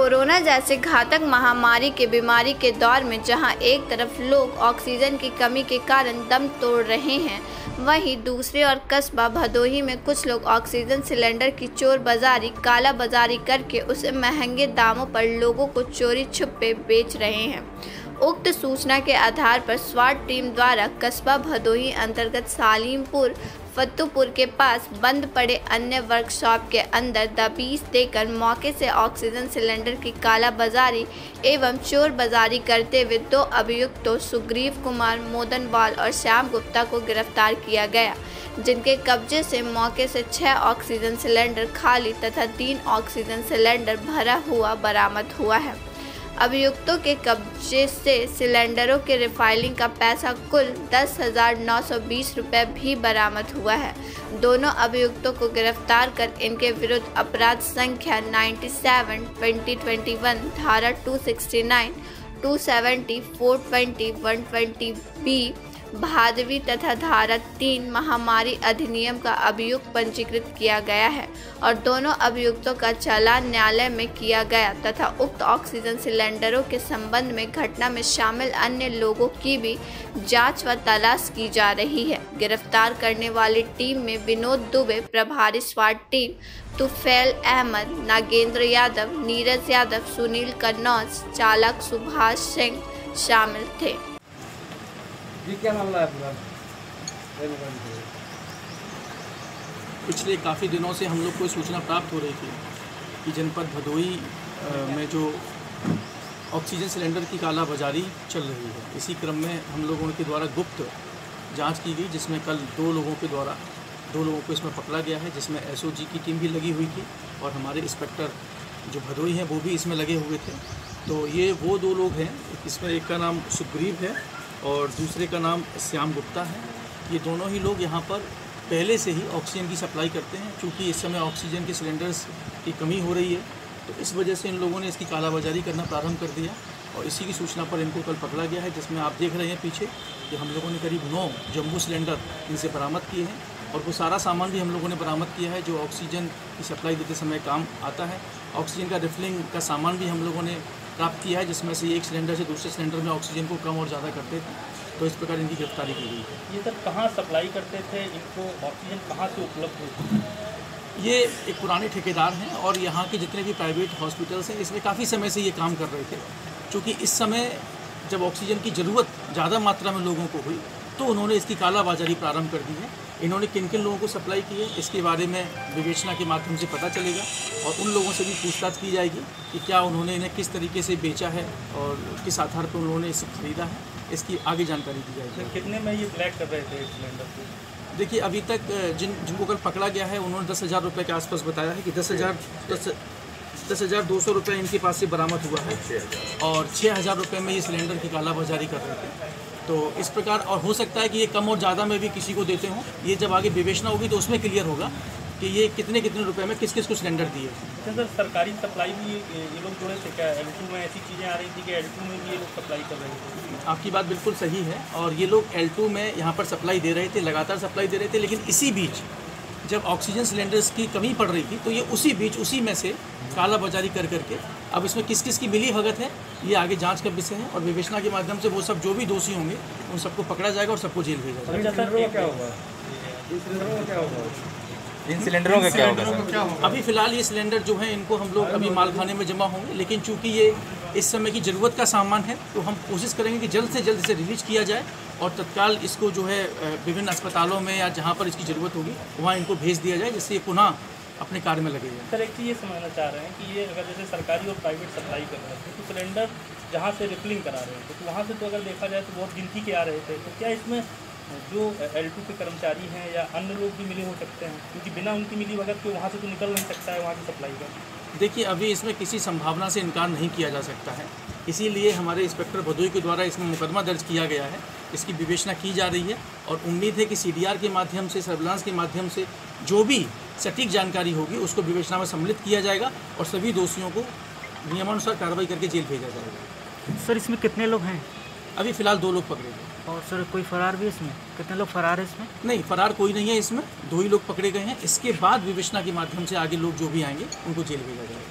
Corona जैसे घातक महामारी के बीमारी के दौर में जहां एक तरफ लोग ऑक्सीजन की कमी के कारण दम तोड़ रहे हैं, वहीं दूसरी ओर कस्बा भदोही में कुछ लोग ऑक्सीजन सिलेंडर की चोर बाजारी, काला बाजारी करके उसे महंगे दामों पर लोगों को चोरी छुपे बेच रहे हैं। उक्त सूचना के आधार पर स्वाट टीम द्वारा कस्बा भदोही अंतर्गत सालीमपुर फत्तूपुर के पास बंद पड़े अन्य वर्कशॉप के अंदर दबीश देकर मौके से ऑक्सीजन सिलेंडर की काला बाजारी एवं चोर बाजारी करते हुए 2 अभियुक्तों सुग्रीव कुमार मोदनवाल और श्याम गुप्ता को गिरफ्तार किया गया, जिनके कब्जे से मौके से 6 ऑक्सीजन सिलेंडर खाली तथा 3 ऑक्सीजन सिलेंडर भरा हुआ बरामद हुआ है। अभियुक्तों के कब्जे से सिलेंडरों के रिफाइलिंग का पैसा कुल 10,920 रुपये भी बरामद हुआ है। दोनों अभियुक्तों को गिरफ्तार कर इनके विरुद्ध अपराध संख्या 97/2021 धारा 269, 270, 420, 120B भादवी तथा धारा 3 महामारी अधिनियम का अभियुक्त पंजीकृत किया गया है और दोनों अभियुक्तों का चालान न्यायालय में किया गया तथा उक्त ऑक्सीजन सिलेंडरों के संबंध में घटना में शामिल अन्य लोगों की भी जांच व तलाश की जा रही है। गिरफ्तार करने वाली टीम में विनोद दुबे प्रभारी स्वाट टीम, तुफैल अहमद, नागेंद्र यादव, नीरज यादव, सुनील कन्नौज, चालक सुभाष सिंह शामिल थे। ये क्या मामला है आपका? पिछले काफ़ी दिनों से हम लोग को सूचना प्राप्त हो रही थी कि जनपद भदोही में जो ऑक्सीजन सिलेंडर की काला बाजारी चल रही है, इसी क्रम में हम लोगों के द्वारा गुप्त जांच की गई, जिसमें कल 2 लोगों को इसमें पकड़ा गया है, जिसमें एसओजी की टीम भी लगी हुई थी और हमारे इंस्पेक्टर जो भदोही हैं वो भी इसमें लगे हुए थे। तो ये वो 2 लोग हैं, इसमें एक का नाम सुग्रीव है और दूसरे का नाम श्याम गुप्ता है। ये दोनों ही लोग यहाँ पर पहले से ही ऑक्सीजन की सप्लाई करते हैं। चूँकि इस समय ऑक्सीजन के सिलेंडर्स की कमी हो रही है, तो इस वजह से इन लोगों ने इसकी कालाबाजारी करना प्रारंभ कर दिया और इसी की सूचना पर इनको कल पकड़ा गया है, जिसमें आप देख रहे हैं पीछे कि हम लोगों ने करीब 9 जम्बो सिलेंडर इनसे बरामद किए हैं और वो सारा सामान भी हम लोगों ने बरामद किया है जो ऑक्सीजन की सप्लाई देते समय काम आता है। ऑक्सीजन का रिफिलिंग का सामान भी हम लोगों ने प्राप्त किया है, जिसमें से एक सिलेंडर से दूसरे सिलेंडर में ऑक्सीजन को कम और ज़्यादा करते थे। तो इस प्रकार इनकी गिरफ्तारी की गई है। ये सर कहाँ सप्लाई करते थे, इनको ऑक्सीजन कहाँ से उपलब्ध होती है? ये एक पुराने ठेकेदार हैं और यहाँ के जितने भी प्राइवेट हॉस्पिटल्स हैं इसमें काफ़ी समय से ये काम कर रहे थे। क्योंकि इस समय जब ऑक्सीजन की ज़रूरत ज़्यादा मात्रा में लोगों को हुई तो उन्होंने इसकी कालाबाजारी प्रारंभ कर दी है। इन्होंने किन किन लोगों को सप्लाई की है इसके बारे में विवेचना के माध्यम से पता चलेगा और उन लोगों से भी पूछताछ की जाएगी कि क्या उन्होंने इन्हें किस तरीके से बेचा है और किस आधार पर उन्होंने इसे खरीदा है, इसकी आगे जानकारी दी जाएगी। कितने में ये ब्लैक कर रहे थे सिलेंडर को? देखिए, अभी तक जिनको कल पकड़ा गया है उन्होंने 10,000 रुपये के आसपास बताया है कि 10,200 रुपये इनके पास से बरामद हुआ है और 6,000 रुपये में ये सिलेंडर की कालाबाजारी कर रहे थे। तो इस प्रकार, और हो सकता है कि ये कम और ज़्यादा में भी किसी को देते हों। ये जब आगे विवेचना होगी तो उसमें क्लियर होगा कि ये कितने रुपए में किस किस को सिलेंडर दिए। सर सरकारी सप्लाई भी ये लोग जोड़े थे क्या? L2 में ऐसी चीज़ें आ रही थी कि L2 में भी ये लोग सप्लाई कर रहे थे? आपकी बात बिल्कुल सही है और ये लोग L2 में यहाँ पर सप्लाई दे रहे थे, लगातार सप्लाई दे रहे थे। लेकिन इसी बीच जब ऑक्सीजन सिलेंडर्स की कमी पड़ रही थी तो ये उसी में से काला बाजारी कर करके अब इसमें किस किस की मिली भगत है ये आगे जांच का विषय है और विवेचना के माध्यम से वो सब जो भी दोषी होंगे उन सबको पकड़ा जाएगा और सबको जेल भेजा जाएगा। इन सिलेंडरों का क्या होगा? अभी फिलहाल ये सिलेंडर जो है इनको हम लोग अभी मालखाने में जमा होंगे, लेकिन चूंकि ये इस समय की ज़रूरत का सामान है तो हम कोशिश करेंगे कि जल्द से जल्द इसे रिलीज किया जाए और तत्काल इसको जो है विभिन्न अस्पतालों में या जहाँ पर इसकी ज़रूरत होगी वहाँ इनको भेज दिया जाए, जिससे ये पुनः अपने कार्य में लगे जाए। सर एक चीज़ ये समझना चाह रहे हैं कि ये अगर जैसे सरकारी और प्राइवेट सप्लाई कर रहे थे तो सिलेंडर जहाँ से रिफिलिंग करा रहे थे तो वहाँ से तो अगर देखा जाए तो बहुत गिनती के आ रहे थे, तो क्या इसमें जो L2 के कर्मचारी हैं या अन्य लोग भी मिले हो सकते हैं? क्योंकि बिना उनकी मिली भगत के वहाँ से तो निकल नहीं सकता है वहाँ की सप्लाई का। देखिए, अभी इसमें किसी संभावना से इनकार नहीं किया जा सकता है, इसीलिए हमारे इंस्पेक्टर भदोही के द्वारा इसमें मुकदमा दर्ज किया गया है। इसकी विवेचना की जा रही है और उम्मीद है कि CDR के माध्यम से, सर्विलांस के माध्यम से जो भी सटीक जानकारी होगी उसको विवेचना में सम्मिलित किया जाएगा और सभी दोषियों को नियमानुसार कार्रवाई करके जेल भेजा जाएगा। सर इसमें कितने लोग हैं? अभी फ़िलहाल 2 लोग पकड़े गए। और सर कोई फरार भी इसमें? कितने लोग फरार है इसमें? नहीं, फरार कोई नहीं है इसमें, 2 ही लोग पकड़े गए हैं। इसके बाद विवेचना के माध्यम से आगे लोग जो भी आएंगे उनको जेल भेजा जाएगा।